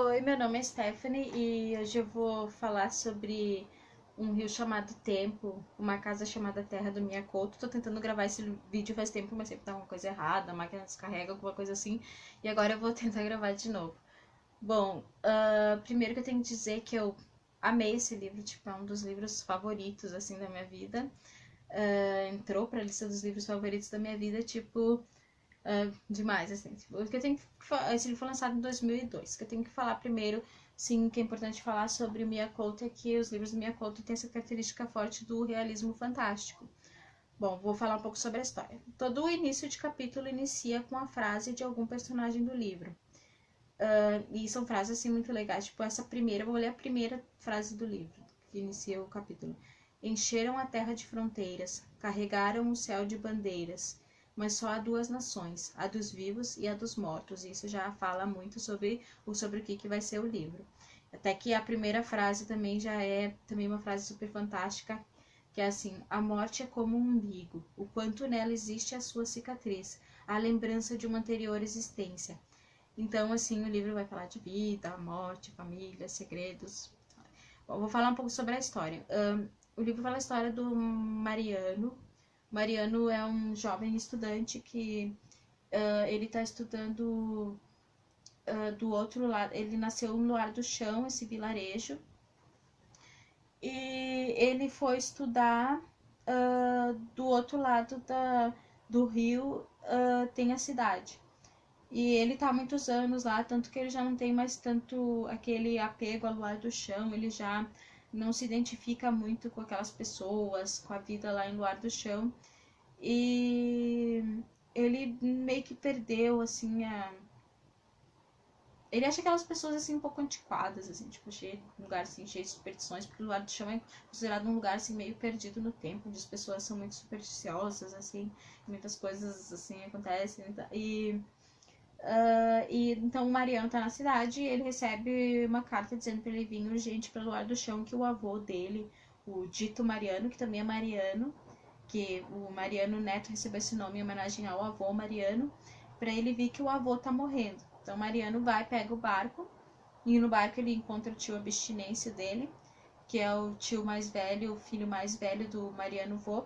Oi, meu nome é Stephanie e hoje eu vou falar sobre um rio chamado Tempo, uma casa chamada Terra do Miyakoto. Tô tentando gravar esse vídeo faz tempo, mas sempre tá uma coisa errada, a máquina descarrega, alguma coisa assim. E agora eu vou tentar gravar de novo. Bom, primeiro que eu tenho que dizer que eu amei esse livro, tipo, é um dos livros favoritos, assim, da minha vida. Entrou pra lista dos livros favoritos da minha vida, tipo, demais, assim. Tipo, o que eu tenho que esse livro foi lançado em 2002. O que eu tenho que falar primeiro, sim, que é importante falar sobre o Miyakoto é que os livros do Miyakoto têm essa característica forte do realismo fantástico. Bom, vou falar um pouco sobre a história. Todo o início de capítulo inicia com a frase de algum personagem do livro. E são frases assim muito legais. Tipo, essa primeira, vou ler a primeira frase do livro, que inicia o capítulo. Encheram a terra de fronteiras, carregaram o céu de bandeiras, mas só há duas nações, a dos vivos e a dos mortos. E isso já fala muito sobre o que vai ser o livro. Até que a primeira frase também já é também uma frase super fantástica, que é assim: a morte é como um umbigo, o quanto nela existe a sua cicatriz, a lembrança de uma anterior existência. Então, assim, o livro vai falar de vida, morte, família, segredos. Bom, vou falar um pouco sobre a história. O livro fala a história do Mariano. Mariano é um jovem estudante que ele está estudando do outro lado. Ele nasceu no Lar do Chão, esse vilarejo, e ele foi estudar do outro lado do rio, tem a cidade. E ele tá há muitos anos lá, tanto que ele já não tem mais tanto aquele apego ao Lar do Chão, ele já não se identifica muito com aquelas pessoas, com a vida lá em Luar do Chão. E ele meio que perdeu, assim, Ele acha aquelas pessoas, assim, um pouco antiquadas, assim, tipo, cheio, um lugar, assim, cheio de superstições, porque o Luar do Chão é considerado um lugar, assim, meio perdido no tempo, onde as pessoas são muito supersticiosas, assim, muitas coisas, assim, acontecem. E então o Mariano tá na cidade e ele recebe uma carta dizendo pra ele vir urgente pelo Luar do Chão, que o avô dele, o dito Mariano, que também é Mariano, que o Mariano Neto recebeu esse nome em homenagem ao avô Mariano, para ele vir que o avô tá morrendo. Então Mariano vai, pega o barco, e no barco ele encontra o tio Abstinêncio dele, que é o tio mais velho, o filho mais velho do Mariano vô.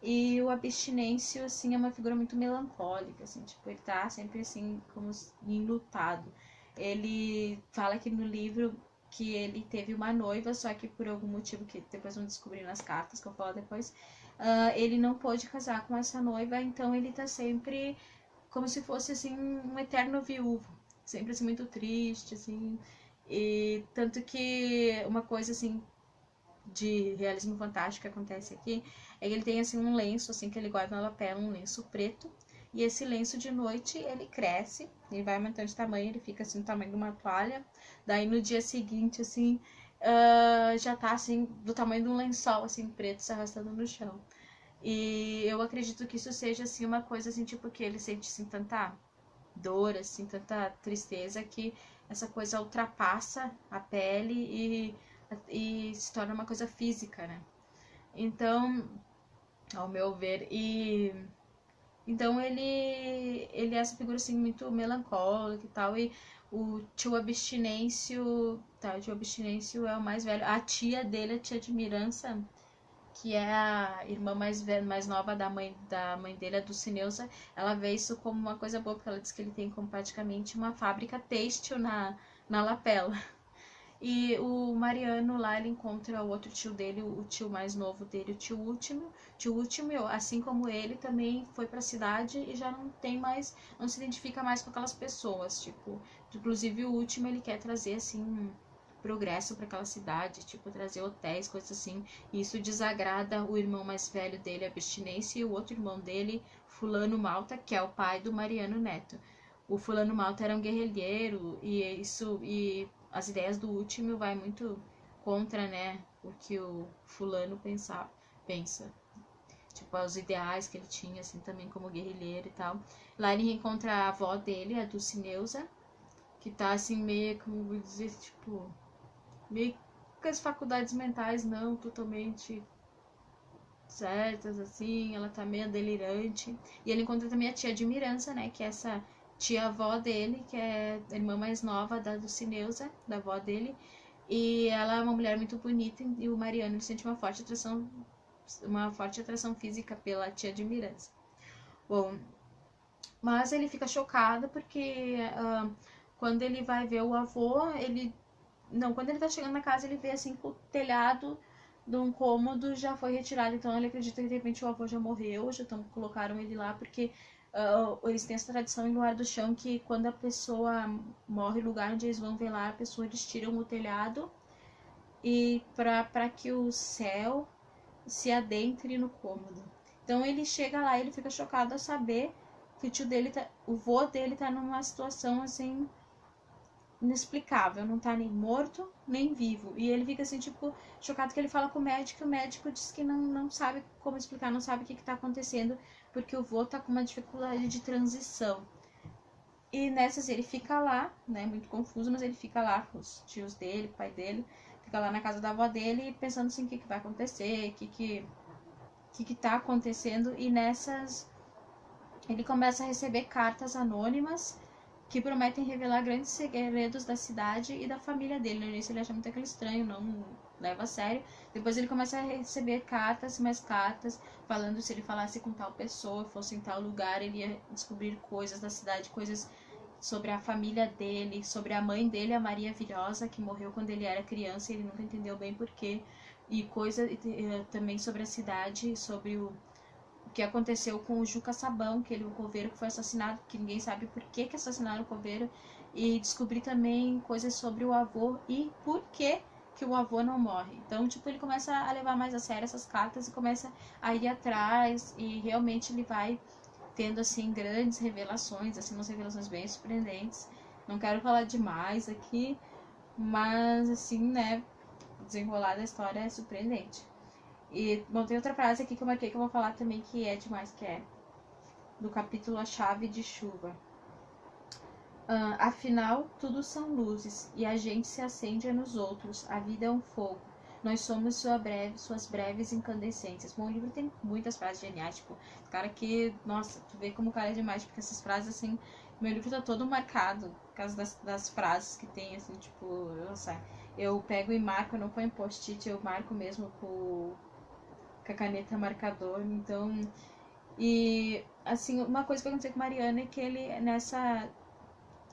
E o Abstinêncio, assim, é uma figura muito melancólica, assim, tipo, ele tá sempre, assim, como enlutado. Ele fala que no livro que ele teve uma noiva, só que por algum motivo que depois vão descobrir nas cartas, que eu falo depois, ele não pôde casar com essa noiva, então ele tá sempre como se fosse, assim, um eterno viúvo. Sempre, assim, muito triste, assim. E tanto que uma coisa, assim, de realismo fantástico que acontece aqui é que ele tem assim um lenço assim que ele guarda na lapela, um lenço preto, e esse lenço de noite ele cresce, ele vai aumentando de tamanho, ele fica assim do tamanho de uma toalha. Daí no dia seguinte assim já tá assim do tamanho de um lençol assim preto se arrastando no chão. E eu acredito que isso seja assim uma coisa assim tipo que ele sente assim tanta dor, assim, tanta tristeza que essa coisa ultrapassa a pele e se torna uma coisa física, né? Então, ao meu ver, então ele é essa figura assim muito melancólica e tal, e o tio Abstinêncio, tá, o tio Abstinêncio é o mais velho, a tia dele, a tia de Mirança, que é a irmã mais velha, mais nova da mãe dele, a Dulcineusa, ela vê isso como uma coisa boa, porque ela diz que ele tem como praticamente uma fábrica têxtil na lapela. E o Mariano lá, ele encontra o outro tio dele, o tio mais novo dele, o tio último. Tio último, assim como ele, também foi pra cidade e já não tem mais, não se identifica mais com aquelas pessoas, tipo, inclusive o último ele quer trazer, assim, progresso para aquela cidade, tipo, trazer hotéis, coisas assim. E isso desagrada o irmão mais velho dele, a Abstinência, e o outro irmão dele, Fulano Malta, que é o pai do Mariano Neto. O Fulano Malta era um guerrilheiro e as ideias do último vai muito contra, né, o que o fulano pensa. Tipo, os ideais que ele tinha, assim, também como guerrilheiro e tal. Lá ele encontra a avó dele, a Dulcineusa, que tá, assim, meio, como vou dizer, tipo, meio com as faculdades mentais não totalmente certas, assim, ela tá meio delirante. E ele encontra também a tia de Mirança, né, que é essa tia-avó dele, que é a irmã mais nova da Dulcineusa, da avó dele, e ela é uma mulher muito bonita e o Mariano ele sente uma forte atração física pela tia de Mirança. Bom, mas ele fica chocado porque quando ele vai ver o avô, quando ele tá chegando na casa, ele vê assim que o telhado de um cômodo já foi retirado, então ele acredita que de repente o avô já morreu, colocaram ele lá, porque eles têm essa tradição em Luar do Chão que quando a pessoa morre, no lugar onde eles vão velar a pessoa, eles tiram o telhado e para que o céu se adentre no cômodo. Então ele chega lá e ele fica chocado ao saber que o vô dele tá numa situação assim inexplicável, não tá nem morto, nem vivo. E ele fica assim, tipo, chocado que ele fala com o médico diz que não sabe como explicar, não sabe o que tá acontecendo, porque o vô tá com uma dificuldade de transição. E nessas ele fica lá, né, muito confuso, mas ele fica lá com os tios dele, pai dele, fica lá na casa da avó dele, pensando assim, o que vai acontecer, o que tá acontecendo, e nessas ele começa a receber cartas anônimas que prometem revelar grandes segredos da cidade e da família dele. No início ele acha muito aquele estranho, não leva a sério. Depois ele começa a receber cartas, mais cartas, falando se ele falasse com tal pessoa, fosse em tal lugar, ele ia descobrir coisas da cidade, coisas sobre a família dele, sobre a mãe dele, a Maria Vilhosa, que morreu quando ele era criança e ele nunca entendeu bem porquê. E também sobre a cidade, sobre o que aconteceu com o Juca Sabão, o coveiro que foi assassinado, que ninguém sabe por que assassinaram o coveiro, e descobri também coisas sobre o avô e por que o avô não morre. Então, tipo, ele começa a levar mais a sério essas cartas e começa a ir atrás, e realmente ele vai tendo, assim, grandes revelações, assim, umas revelações bem surpreendentes. Não quero falar demais aqui, mas, assim, né, o desenrolar da história é surpreendente. E, bom, tem outra frase aqui que eu marquei que eu vou falar também que é demais, que é do capítulo A Chave de Chuva. Afinal, tudo são luzes, e a gente se acende nos outros, a vida é um fogo. Nós somos suas breves incandescências. Bom, o livro tem muitas frases geniais, tipo, cara que, nossa, tu vê como o cara é demais, porque essas frases, assim, meu livro tá todo marcado, por causa das frases que tem, assim, tipo, eu pego e marco, eu não ponho post-it, eu marco mesmo com a caneta marcador, então... E, assim, uma coisa que aconteceu com Mariana é que ele, nessa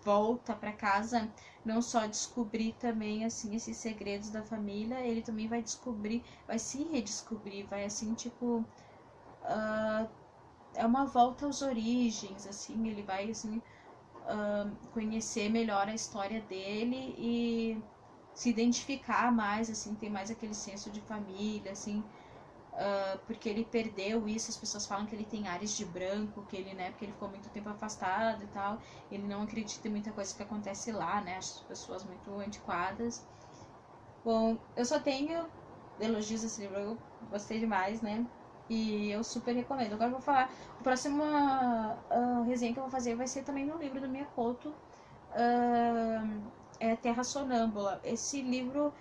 volta para casa, não só descobrir também, assim, esses segredos da família, ele também vai descobrir, vai se redescobrir, vai, assim, tipo... é uma volta às origens, assim, ele vai, assim, conhecer melhor a história dele e se identificar mais, assim, ter mais aquele senso de família, assim... porque ele perdeu isso, as pessoas falam que ele tem ares de branco, que ele, né, porque ele ficou muito tempo afastado e tal, ele não acredita em muita coisa que acontece lá, né, as pessoas muito antiquadas. Bom, eu só tenho elogios desse livro, eu gostei demais, né, e eu super recomendo. Agora eu vou falar, a próxima resenha que eu vou fazer vai ser também no livro do Miyakoto, é Terra Sonâmbula. Esse livro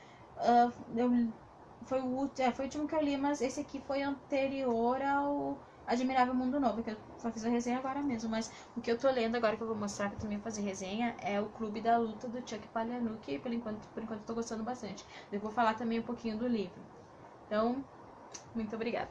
foi o último que eu li, mas esse aqui foi anterior ao Admirável Mundo Novo, que eu só fiz a resenha agora mesmo. Mas o que eu tô lendo agora, que eu vou mostrar que eu também vou fazer resenha, é o Clube da Luta do Chuck Palahniuk, que por enquanto eu tô gostando bastante. Eu vou falar também um pouquinho do livro. Então, muito obrigada.